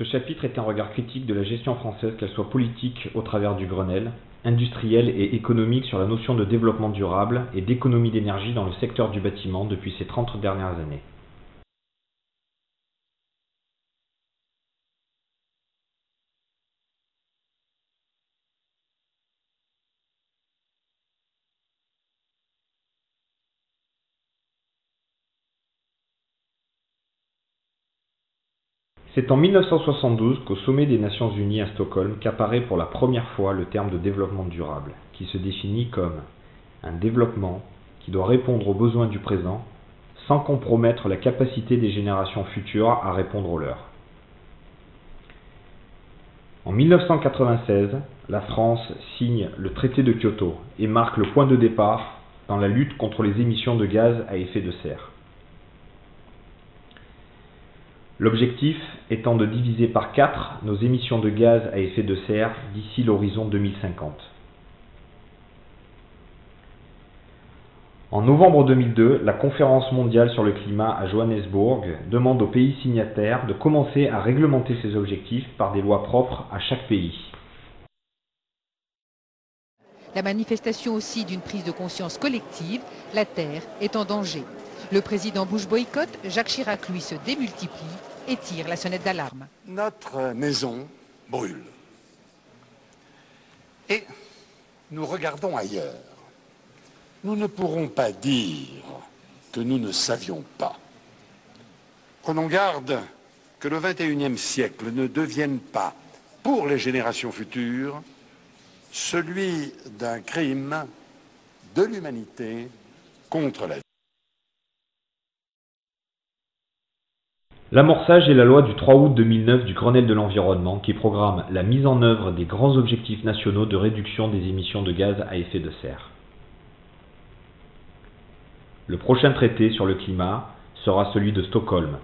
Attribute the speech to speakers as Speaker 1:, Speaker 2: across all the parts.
Speaker 1: Ce chapitre est un regard critique de la gestion française, qu'elle soit politique au travers du Grenelle, industrielle et économique sur la notion de développement durable et d'économie d'énergie dans le secteur du bâtiment depuis ces 30 dernières années. C'est en 1972 qu'au sommet des Nations Unies à Stockholm qu'apparaît pour la première fois le terme de développement durable, qui se définit comme un développement qui doit répondre aux besoins du présent sans compromettre la capacité des générations futures à répondre aux leurs. En 1996, la France signe le traité de Kyoto et marque le point de départ dans la lutte contre les émissions de gaz à effet de serre. L'objectif étant de diviser par 4 nos émissions de gaz à effet de serre d'ici l'horizon 2050. En novembre 2002, la Conférence mondiale sur le climat à Johannesburg demande aux pays signataires de commencer à réglementer ces objectifs par des lois propres à chaque pays.
Speaker 2: La manifestation aussi d'une prise de conscience collective, la Terre est en danger. Le président Bush boycotte, Jacques Chirac lui se démultiplie et tire la sonnette d'alarme.
Speaker 3: Notre maison brûle. Et nous regardons ailleurs. Nous ne pourrons pas dire que nous ne savions pas. Prenons garde que le XXIe siècle ne devienne pas, pour les générations futures, celui d'un crime de l'humanité contre la vie.
Speaker 1: L'amorçage est la loi du 3 août 2009 du Grenelle de l'environnement qui programme la mise en œuvre des grands objectifs nationaux de réduction des émissions de gaz à effet de serre. Le prochain traité sur le climat sera celui de Stockholm.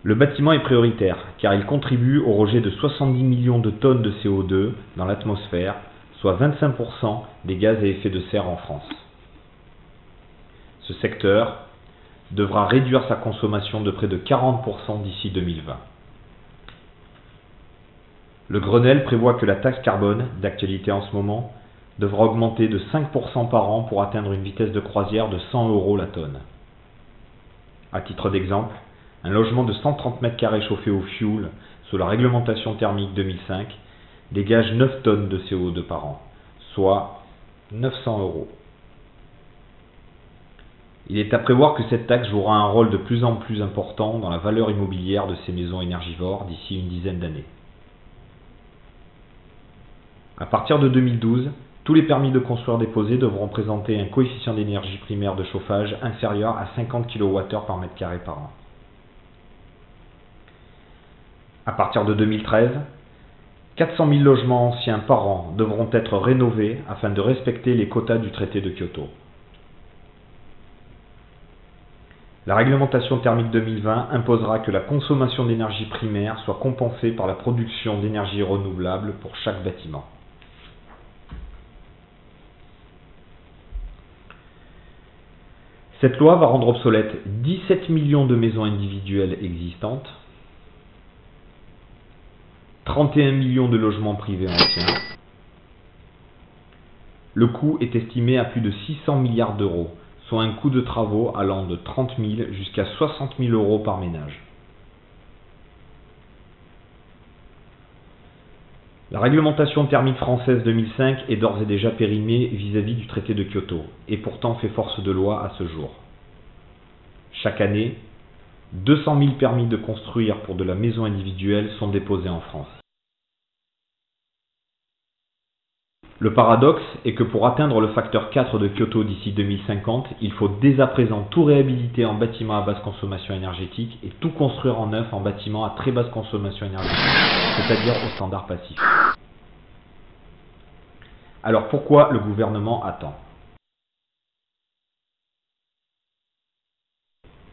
Speaker 1: Le bâtiment est prioritaire car il contribue au rejet de 70 millions de tonnes de CO2 dans l'atmosphère, soit 25% des gaz à effet de serre en France. Ce secteur devra réduire sa consommation de près de 40% d'ici 2020. Le Grenelle prévoit que la taxe carbone, d'actualité en ce moment, devra augmenter de 5% par an pour atteindre une vitesse de croisière de 100 € la tonne. À titre d'exemple, un logement de 130 m² chauffé au fioul sous la réglementation thermique 2005 dégage 9 tonnes de CO2 par an, soit 900 €. Il est à prévoir que cette taxe jouera un rôle de plus en plus important dans la valeur immobilière de ces maisons énergivores d'ici une dizaine d'années. À partir de 2012, tous les permis de construire déposés devront présenter un coefficient d'énergie primaire de chauffage inférieur à 50 kWh par mètre carré par an. À partir de 2013, 400 000 logements anciens par an devront être rénovés afin de respecter les quotas du traité de Kyoto. La réglementation thermique 2020 imposera que la consommation d'énergie primaire soit compensée par la production d'énergie renouvelable pour chaque bâtiment. Cette loi va rendre obsolète 17 millions de maisons individuelles existantes, 31 millions de logements privés anciens. Le coût est estimé à plus de 600 milliards d'euros, soit un coût de travaux allant de 30 000 jusqu'à 60 000 € par ménage. La réglementation thermique française 2005 est d'ores et déjà périmée vis-à-vis du traité de Kyoto, et pourtant fait force de loi à ce jour. Chaque année, 200 000 permis de construire pour de la maison individuelle sont déposés en France. Le paradoxe est que pour atteindre le facteur 4 de Kyoto d'ici 2050, il faut dès à présent tout réhabiliter en bâtiment à basse consommation énergétique et tout construire en neuf en bâtiment à très basse consommation énergétique, c'est-à-dire au standard passif. Alors pourquoi le gouvernement attend ?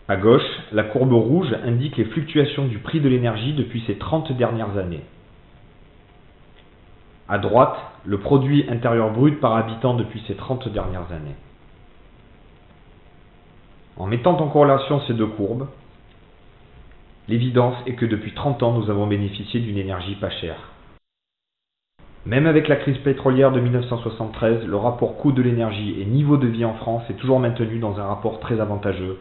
Speaker 1: À gauche, la courbe rouge indique les fluctuations du prix de l'énergie depuis ces 30 dernières années. À droite, le produit intérieur brut par habitant depuis ces 30 dernières années. En mettant en corrélation ces deux courbes, l'évidence est que depuis 30 ans, nous avons bénéficié d'une énergie pas chère. Même avec la crise pétrolière de 1973, le rapport coût de l'énergie et niveau de vie en France est toujours maintenu dans un rapport très avantageux,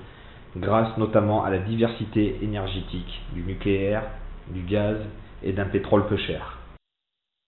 Speaker 1: grâce notamment à la diversité énergétique du nucléaire, du gaz et d'un pétrole peu cher.